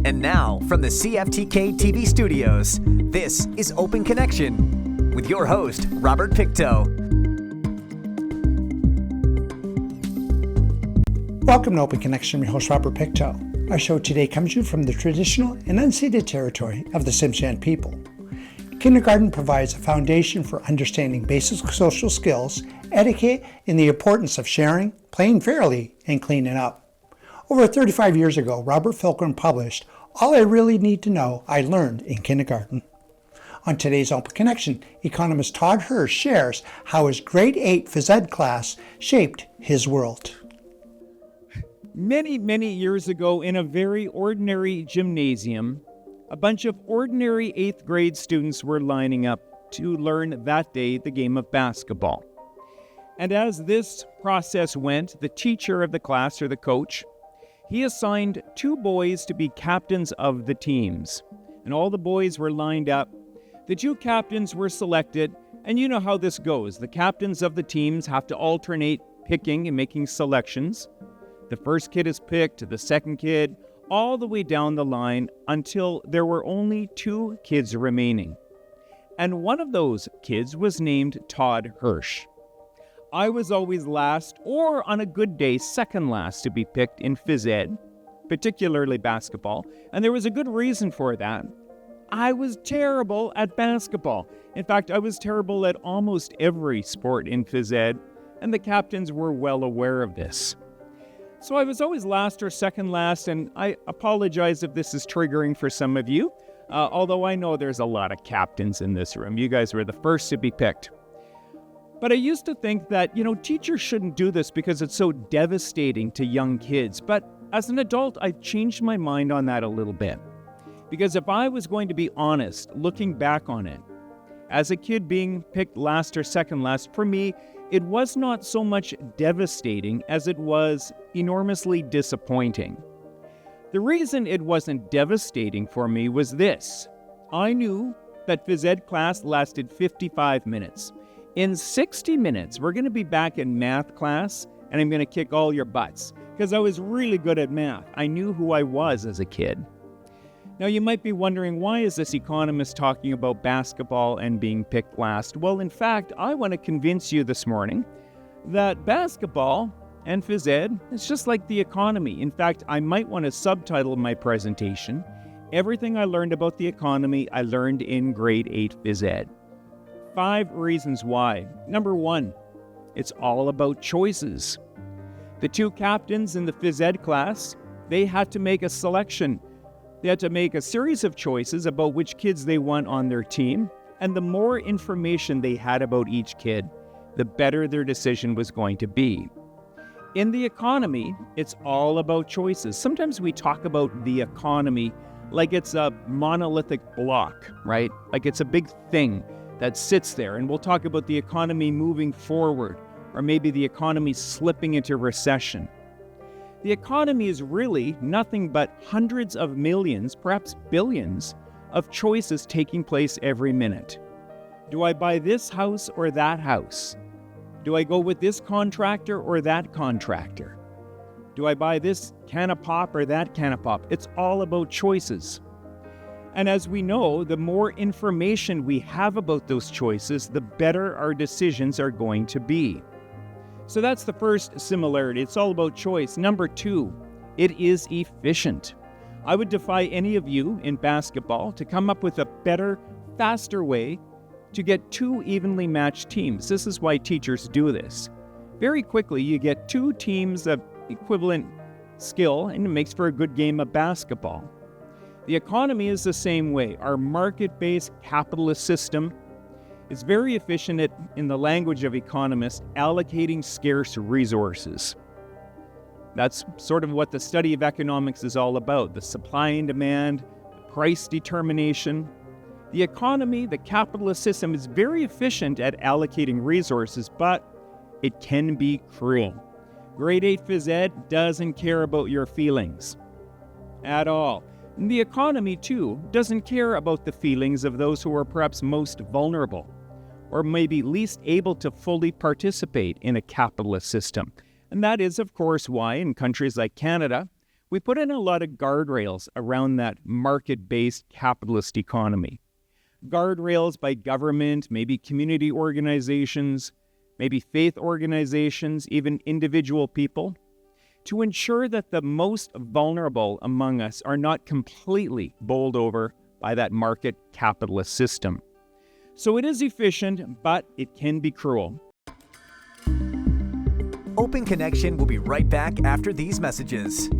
And now, from the CFTK-TV studios, this is Open Connection with your host, Robert Pictou. Welcome to Open Connection. I'm your host, Robert Pictou. Our show today comes to you from the traditional and unceded territory of the Tsimshian people. Kindergarten provides a foundation for understanding basic social skills, etiquette, and the importance of sharing, playing fairly, and cleaning up. Over 35 years ago, Robert Fulghum published All I Really Need to Know I Learned in Kindergarten. On today's Open Connection, economist Todd Hirsch shares how his grade 8 phys ed class shaped his world. Many years ago, in a very ordinary gymnasium, a bunch of ordinary 8th grade students were lining up to learn that day the game of basketball. And as this process went, the teacher of the class, or the coach, he assigned 2 boys to be captains of the teams. And all the boys were lined up. The 2 captains were selected, and you know how this goes. The captains of the teams have to alternate picking and making selections. The first kid is picked, the second kid, all the way down the line until there were only 2 kids remaining. And one of those kids was named Todd Hirsch. I was always last, or on a good day, second last to be picked in phys ed, particularly basketball, and there was a good reason for that. I was terrible at basketball. In fact, I was terrible at almost every sport in phys ed, and the captains were well aware of this. So I was always last or second last, and I apologize if this is triggering for some of you, although I know there's a lot of captains in this room. You guys were the first to be picked. But I used to think that, teachers shouldn't do this because it's so devastating to young kids. But as an adult, I've changed my mind on that a little bit. Because if I was going to be honest, looking back on it, as a kid being picked last or second last, for me, it was not so much devastating as it was enormously disappointing. The reason it wasn't devastating for me was this. I knew that phys ed class lasted 55 minutes. In 60 minutes, we're going to be back in math class, and I'm going to kick all your butts, because I was really good at math. I knew who I was as a kid. Now, you might be wondering, why is this economist talking about basketball and being picked last? Well, in fact, I want to convince you this morning that basketball and phys ed is just like the economy. In fact, I might want to subtitle my presentation, Everything I Learned About the Economy I Learned in Grade 8 Phys Ed. 5 reasons why. Number 1, it's all about choices. The 2 captains in the phys ed class, they had to make a selection. They had to make a series of choices about which kids they want on their team, and the more information they had about each kid, the better their decision was going to be. In the economy, it's all about choices. Sometimes we talk about the economy like it's a monolithic block, right? Like it's a big thing that sits there, and we'll talk about the economy moving forward, or maybe the economy slipping into recession. The economy is really nothing but hundreds of millions, perhaps billions, of choices taking place every minute. Do I buy this house or that house? Do I go with this contractor or that contractor? Do I buy this can of pop or that can of pop? It's all about choices. And as we know, the more information we have about those choices, the better our decisions are going to be. So that's the first similarity. It's all about choice. Number 2, it is efficient. I would defy any of you in basketball to come up with a better, faster way to get 2 evenly matched teams. This is why teachers do this. Very quickly, you get 2 teams of equivalent skill, and it makes for a good game of basketball. The economy is the same way. Our market-based capitalist system is very efficient at, in the language of economists, allocating scarce resources. That's sort of what the study of economics is all about, the supply and demand, the price determination. The economy, the capitalist system, is very efficient at allocating resources, but it can be cruel. Grade 8 phys ed doesn't care about your feelings at all. And the economy, too, doesn't care about the feelings of those who are perhaps most vulnerable, or maybe least able to fully participate in a capitalist system. And that is, of course, why in countries like Canada, We put in a lot of guardrails around that market-based capitalist economy. Guardrails by government, maybe community organizations, maybe faith organizations, even individual people, to ensure that the most vulnerable among us are not completely bowled over by that market capitalist system. So it is efficient, but it can be cruel. Open Connection will be right back after these messages.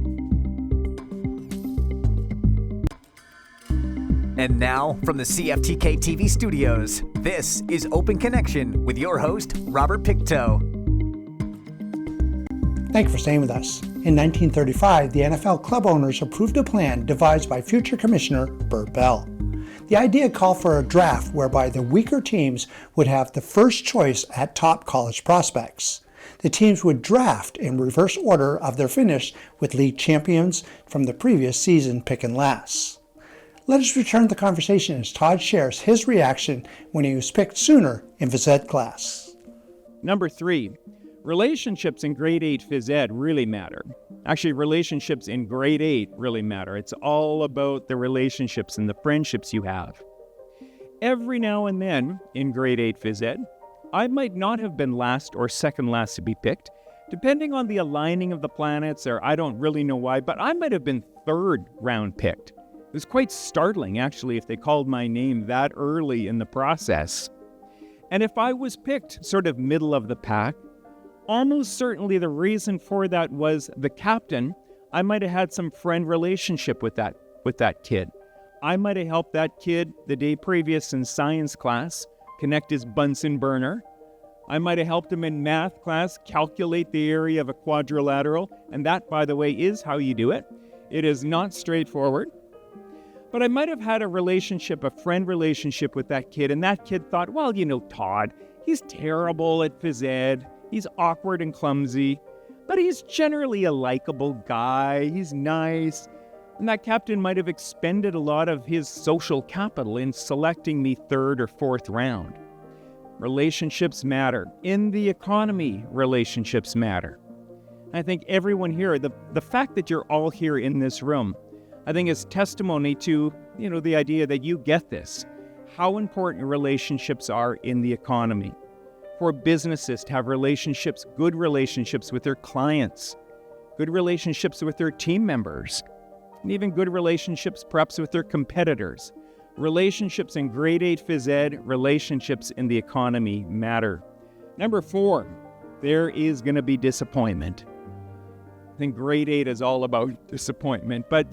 And now, from the CFTK-TV studios, this is Open Connection with your host, Robert Pictou. Thank you for staying with us. In 1935, the NFL club owners approved a plan devised by future Commissioner Bert Bell. The idea called for a draft whereby the weaker teams would have the first choice at top college prospects. The teams would draft in reverse order of their finish, with league champions from the previous season picking last. Let us return to the conversation as Todd shares his reaction when he was picked sooner in phys ed class. Number 3, relationships in grade 8 phys ed really matter. Actually, relationships in grade 8 really matter. It's all about the relationships and the friendships you have. Every now and then in grade 8 phys ed, I might not have been last or second last to be picked, depending on the aligning of the planets, or I don't really know why, but I might have been third round picked. It was quite startling, actually, if they called my name that early in the process. And if I was picked sort of middle of the pack, almost certainly the reason for that was the captain. I might have had some friend relationship with that kid. I might have helped that kid the day previous in science class connect his Bunsen burner. I might have helped him in math class calculate the area of a quadrilateral, and that, by the way, is how you do it. It is not straightforward. But I might have had a friend relationship with that kid, and that kid thought, well, Todd, he's terrible at phys ed. He's awkward and clumsy, but he's generally a likable guy. He's nice. And that captain might have expended a lot of his social capital in selecting me third or fourth round. Relationships matter. In the economy, relationships matter. I think everyone here, the fact that you're all here in this room, I think is testimony to, the idea that you get this, how important relationships are in the economy. For businesses to have relationships, good relationships with their clients, good relationships with their team members, and even good relationships perhaps with their competitors. Relationships in grade 8 phys ed, relationships in the economy matter. Number 4, there is going to be disappointment. I think grade 8 is all about disappointment, but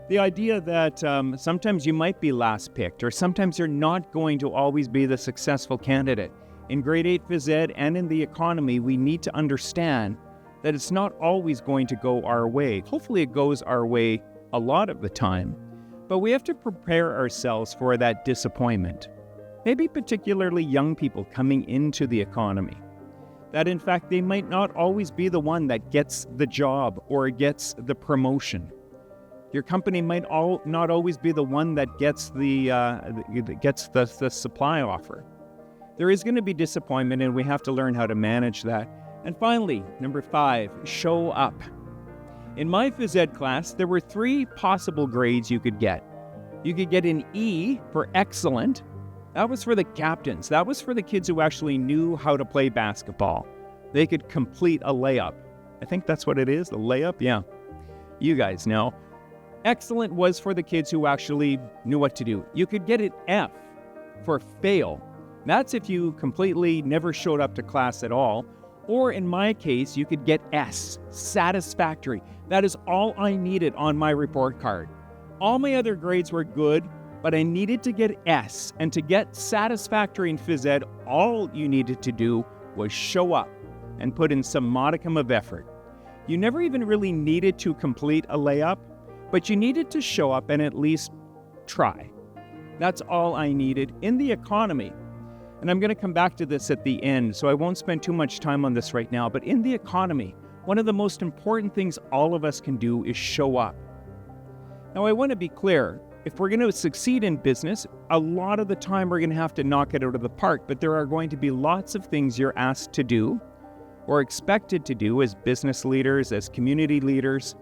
the idea that sometimes you might be last picked, or sometimes you're not going to always be the successful candidate. In grade 8 phys ed and in the economy, we need to understand that it's not always going to go our way. Hopefully it goes our way a lot of the time, but we have to prepare ourselves for that disappointment. Maybe particularly young people coming into the economy. That in fact, they might not always be the one that gets the job or gets the promotion. Your company might not always be the one that gets the supply offer. There is going to be disappointment, and we have to learn how to manage that. And finally, number 5, show up. In my phys ed class, there were 3 possible grades you could get. You could get an E for excellent. That was for the captains. That was for the kids who actually knew how to play basketball. They could complete a layup. I think that's what it is, the layup? Yeah. You guys know. Excellent was for the kids who actually knew what to do. You could get an F for fail. That's if you completely never showed up to class at all. Or in my case, you could get S, satisfactory. That is all I needed on my report card. All my other grades were good, but I needed to get S. And to get satisfactory in phys ed, all you needed to do was show up and put in some modicum of effort. You never even really needed to complete a layup, but you needed to show up and at least try. That's all I needed. In the economy, and I'm going to come back to this at the end, so I won't spend too much time on this right now, but in the economy, one of the most important things all of us can do is show up. Now, I want to be clear. If we're going to succeed in business, a lot of the time we're going to have to knock it out of the park, but there are going to be lots of things you're asked to do or expected to do as business leaders, as community leaders,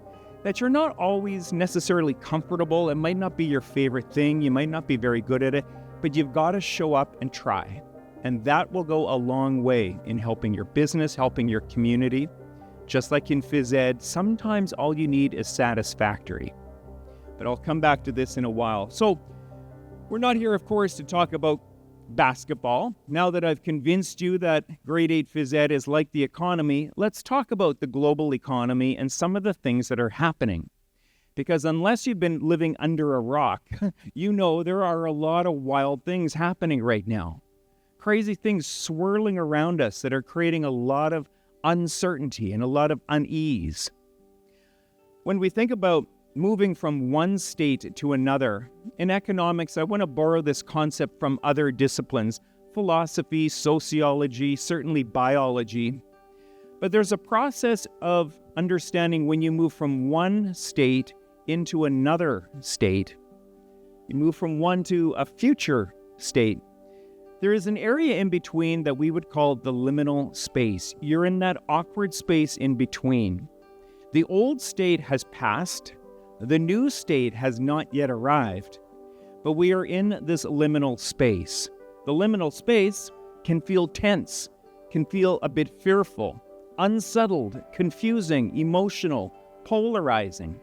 that you're not always necessarily comfortable. It might not be your favorite thing. You might not be very good at it, but you've got to show up and try. And that will go a long way in helping your business, helping your community. Just like in phys ed, sometimes all you need is satisfactory. But I'll come back to this in a while. So we're not here, of course, to talk about basketball. Now that I've convinced you that grade 8 phys ed is like the economy, let's talk about the global economy and some of the things that are happening. Because unless you've been living under a rock, you know there are a lot of wild things happening right now. Crazy things swirling around us that are creating a lot of uncertainty and a lot of unease. When we think about moving from one state to another, in economics, I want to borrow this concept from other disciplines, philosophy, sociology, certainly biology. But there's a process of understanding when you move from one state into another state. You move from one to a future state. There is an area in between that we would call the liminal space. You're in that awkward space in between. The old state has passed. The new state has not yet arrived. But we are in this liminal space. The liminal space can feel tense, can feel a bit fearful, unsettled, confusing, emotional, polarizing.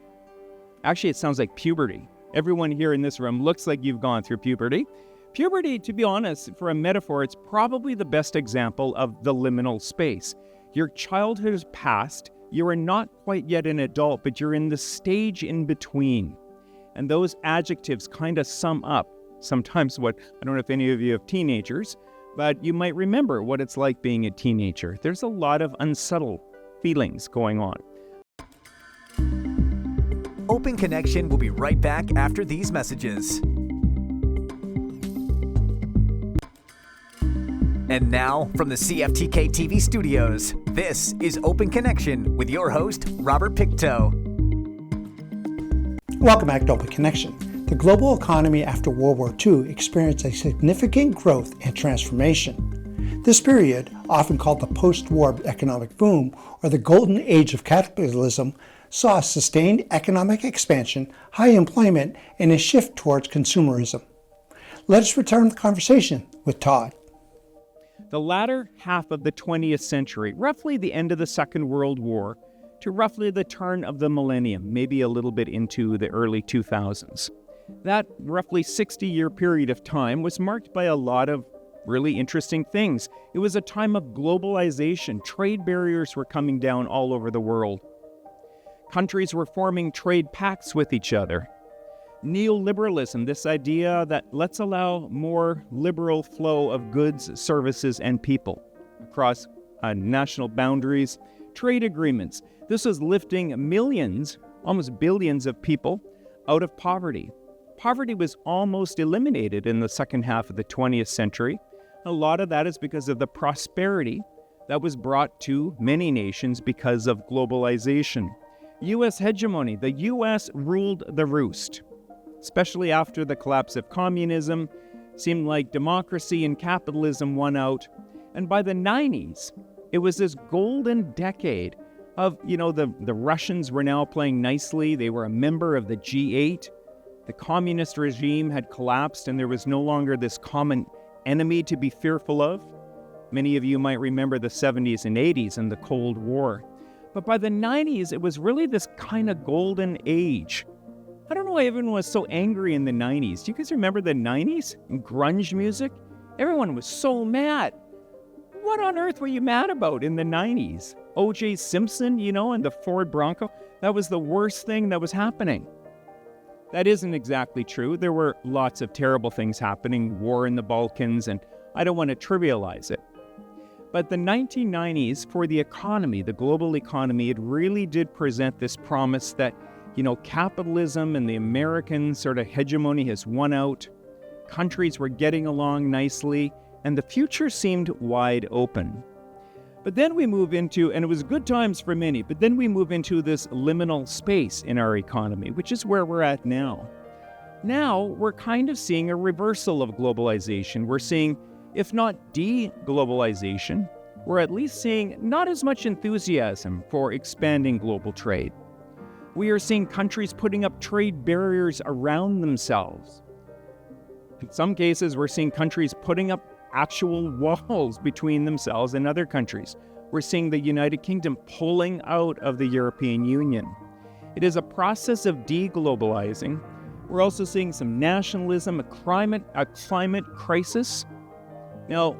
Actually, it sounds like puberty. Everyone here in this room looks like you've gone through puberty. Puberty, to be honest, for a metaphor, it's probably the best example of the liminal space. Your childhood has passed. You are not quite yet an adult, but you're in the stage in between. And those adjectives kind of sum up sometimes what, I don't know if any of you have teenagers, but you might remember what it's like being a teenager. There's a lot of unsettled feelings going on. Open Connection will be right back after these messages. And now, from the CFTK-TV studios, this is Open Connection with your host, Robert Pictou. Welcome back to Open Connection. The global economy after World War II experienced a significant growth and transformation. This period, often called the post-war economic boom or the golden age of capitalism, saw sustained economic expansion, high employment, and a shift towards consumerism. Let us return to the conversation with Todd. The latter half of the 20th century, roughly the end of the Second World War, to roughly the turn of the millennium, maybe a little bit into the early 2000s. That roughly 60-year period of time was marked by a lot of really interesting things. It was a time of globalization. Trade barriers were coming down all over the world. Countries were forming trade pacts with each other. Neoliberalism, this idea that let's allow more liberal flow of goods, services, and people across national boundaries, trade agreements. This was lifting millions, almost billions of people out of poverty. Poverty was almost eliminated in the second half of the 20th century. A lot of that is because of the prosperity that was brought to many nations because of globalization. U.S. hegemony. The U.S. ruled the roost. Especially after the collapse of communism, seemed like democracy and capitalism won out. And by the 90s, it was this golden decade of, the Russians were now playing nicely. They were a member of the G8. The communist regime had collapsed and there was no longer this common enemy to be fearful of. Many of you might remember the 70s and 80s and the Cold War. But by the 90s, it was really this kind of golden age. I don't know why everyone was so angry in the 90s. Do you guys remember the 90s and grunge music? Everyone was so mad. What on earth were you mad about in the 90s? O.J. Simpson, and the Ford Bronco? That was the worst thing that was happening. That isn't exactly true. There were lots of terrible things happening, war in the Balkans, and I don't want to trivialize it. But the 1990s, for the economy, the global economy, it really did present this promise that capitalism and the American sort of hegemony has won out. Countries were getting along nicely, and the future seemed wide open. But then we move into, and it was good times for many, but then we move into this liminal space in our economy, which is where we're at now. Now, we're kind of seeing a reversal of globalization. We're seeing, if not de-globalization, we're at least seeing not as much enthusiasm for expanding global trade. We are seeing countries putting up trade barriers around themselves. In some cases, we're seeing countries putting up actual walls between themselves and other countries. We're seeing the United Kingdom pulling out of the European Union. It is a process of deglobalizing. We're also seeing some nationalism, a climate crisis. Now,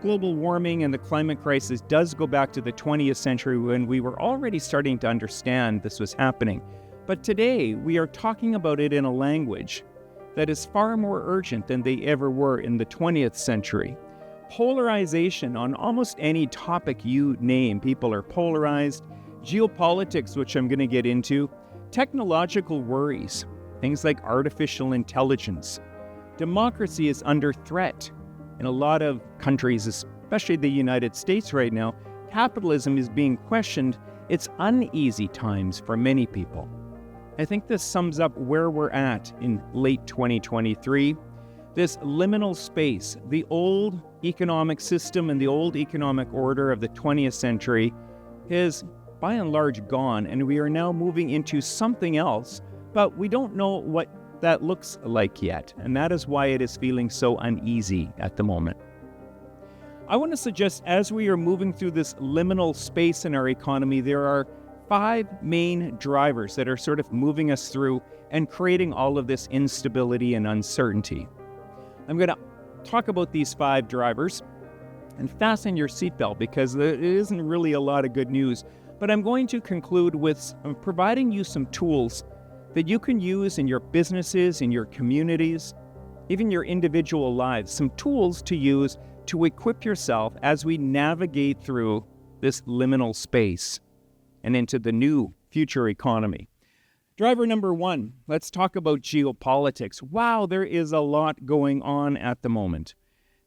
global warming and the climate crisis does go back to the 20th century when we were already starting to understand this was happening. But today, we are talking about it in a language that is far more urgent than they ever were in the 20th century. Polarization on almost any topic you name, people are polarized. Geopolitics, which I'm going to get into. Technological worries, things like artificial intelligence. Democracy is under threat. In a lot of countries, especially the United States right now, capitalism is being questioned. It's uneasy times for many people. I think this sums up where we're at in late 2023. This liminal space, the old economic system and the old economic order of the 20th century is by and large gone, and we are now moving into something else, but we don't know what that looks like yet, and that is why it is feeling so uneasy at the moment. I want to suggest as we are moving through this liminal space in our economy, there are 5 main drivers that are sort of moving us through and creating all of this instability and uncertainty. I'm going to talk about these 5 drivers, and fasten your seatbelt because there isn't really a lot of good news, but I'm going to conclude with providing you some tools that you can use in your businesses, in your communities, even your individual lives, some tools to use to equip yourself as we navigate through this liminal space and into the new future economy. Driver number 1, let's talk about geopolitics. Wow, there is a lot going on at the moment.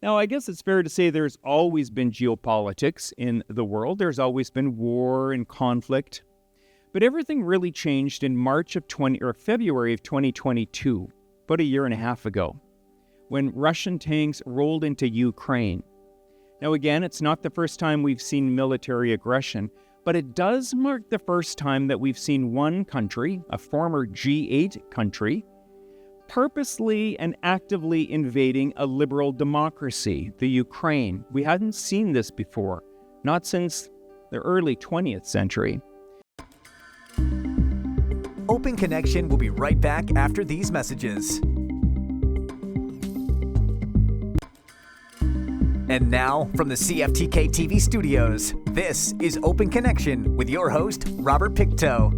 Now, I guess it's fair to say there's always been geopolitics in the world. There's always been war and conflict. But everything really changed in February of 2022, about a year and a half ago, when Russian tanks rolled into Ukraine. Now, again, it's not the first time we've seen military aggression, but it does mark the first time that we've seen one country, a former G8 country, purposely and actively invading a liberal democracy, the Ukraine. We hadn't seen this before, not since the early 20th century. Open Connection will be right back after these messages. And now, from the CFTK-TV studios, this is Open Connection with your host, Robert Pictou.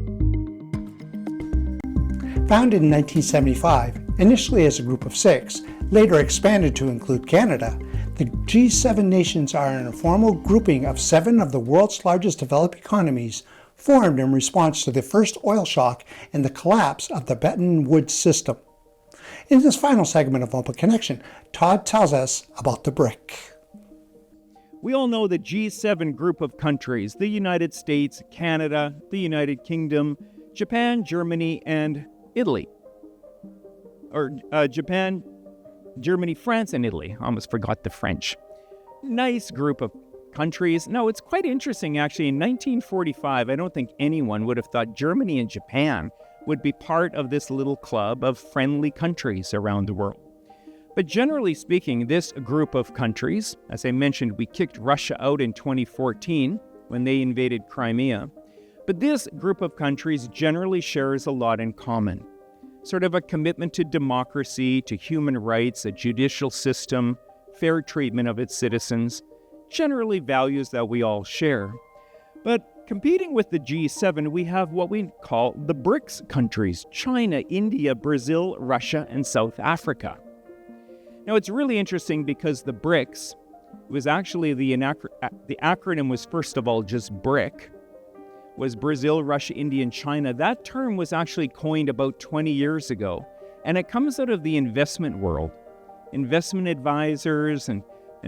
Founded in 1975, initially as a group of 6, later expanded to include Canada, the G7 nations are an informal grouping of 7 of the world's largest developed economies formed in response to the first oil shock and the collapse of the Bretton Woods system. In this final segment of Open Connection, Todd tells us about the BRIC. We all know the G7 group of countries, the United States, Canada, the United Kingdom, Japan, Germany, and Italy. Japan, Germany, France, and Italy. I almost forgot the French. Nice group of countries. No, it's quite interesting, actually. In 1945, I don't think anyone would have thought Germany and Japan would be part of this little club of friendly countries around the world. But generally speaking, this group of countries, as I mentioned, we kicked Russia out in 2014 when they invaded Crimea. But this group of countries generally shares a lot in common. Sort of a commitment to democracy, to human rights, a judicial system, fair treatment of its citizens, generally values that we all share. But competing with the G7, we have what we call the BRICS countries: China, India, Brazil, Russia, and South Africa. Now, it's really interesting because the BRICS was actually the acronym was first of all just BRIC, was Brazil, Russia, India, and China. That term was actually coined about 20 years ago, and it comes out of the investment world. Investment advisors and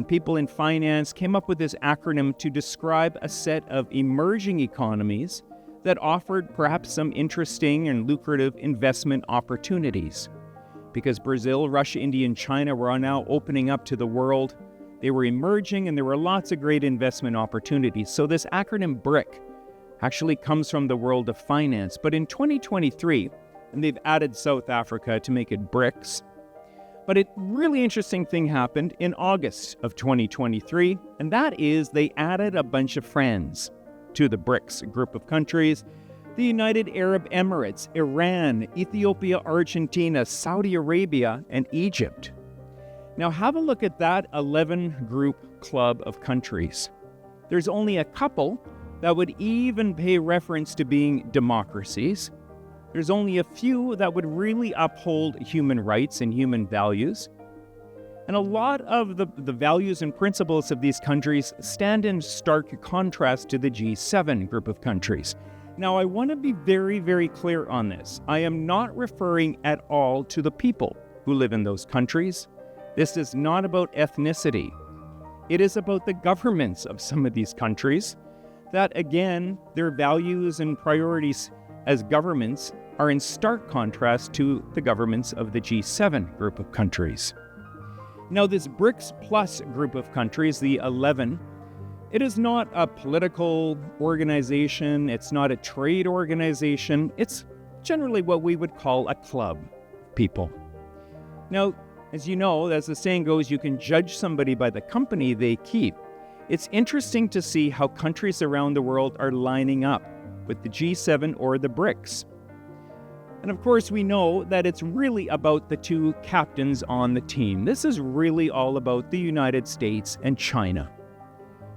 people in finance came up with this acronym to describe a set of emerging economies that offered perhaps some interesting and lucrative investment opportunities. Because Brazil, Russia, India, and China were now opening up to the world. They were emerging, and there were lots of great investment opportunities. So this acronym BRIC actually comes from the world of finance. But in 2023, and they've added South Africa to make it BRICS. But a really interesting thing happened in August of 2023, and that is they added a bunch of friends to the BRICS group of countries: the United Arab Emirates, Iran, Ethiopia, Argentina, Saudi Arabia, and Egypt. Now have a look at that 11-group club of countries. There's only a couple that would even pay reference to being democracies. There's only a few that would really uphold human rights and human values. And a lot of the values and principles of these countries stand in stark contrast to the G7 group of countries. Now, I want to be very, very clear on this. I am not referring at all to the people who live in those countries. This is not about ethnicity. It is about the governments of some of these countries that, again, their values and priorities as governments are in stark contrast to the governments of the G7 group of countries. Now, this BRICS Plus group of countries, the 11, it is not a political organization, it's not a trade organization, it's generally what we would call a club of people. Now, as you know, as the saying goes, you can judge somebody by the company they keep. It's interesting to see how countries around the world are lining up with the G7 or the BRICS. And of course, we know that it's really about the two captains on the team. This is really all about the United States and China.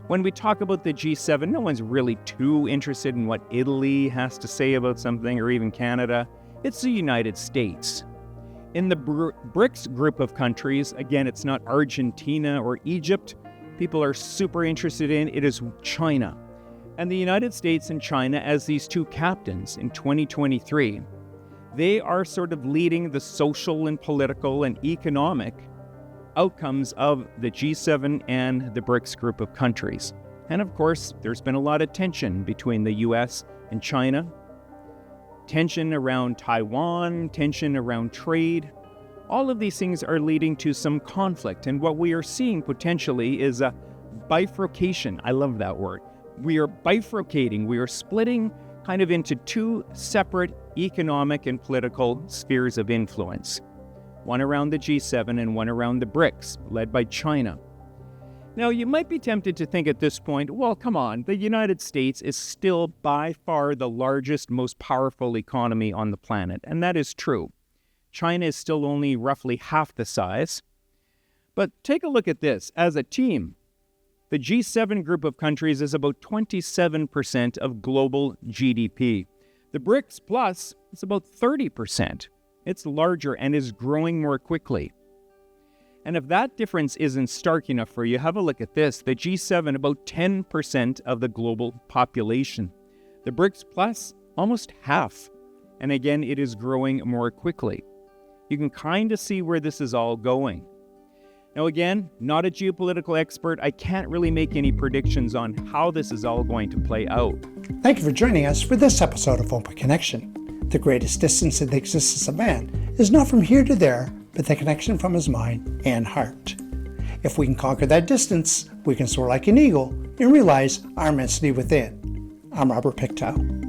When we talk about the G7, no one's really too interested in what Italy has to say about something, or even Canada. It's the United States. In the BRICS group of countries, again, it's not Argentina or Egypt. People are super interested in it is China. And the United States and China, as these two captains in 2023, they are sort of leading the social and political and economic outcomes of the G7 and the BRICS group of countries. And of course, there's been a lot of tension between the US and China. Tension around Taiwan, tension around trade. All of these things are leading to some conflict. And what we are seeing potentially is a bifurcation. I love that word. We are bifurcating. We are splitting kind of into two separate economic and political spheres of influence. One around the G7 and one around the BRICS, led by China. Now, you might be tempted to think at this point, well, come on, the United States is still by far the largest, most powerful economy on the planet, and that is true. China is still only roughly half the size. But take a look at this. As a team, the G7 group of countries is about 27% of global GDP. The BRICS Plus is about 30%. It's larger and is growing more quickly. And if that difference isn't stark enough for you, have a look at this. The G7, about 10% of the global population. The BRICS Plus, almost half. And again, it is growing more quickly. You can kind of see where this is all going. Now again, not a geopolitical expert. I can't really make any predictions on how this is all going to play out. Thank you for joining us for this episode of Open Connection. The greatest distance in the existence of man is not from here to there, but the connection from his mind and heart. If we can conquer that distance, we can soar like an eagle and realize our immensity within. I'm Robert Pictou.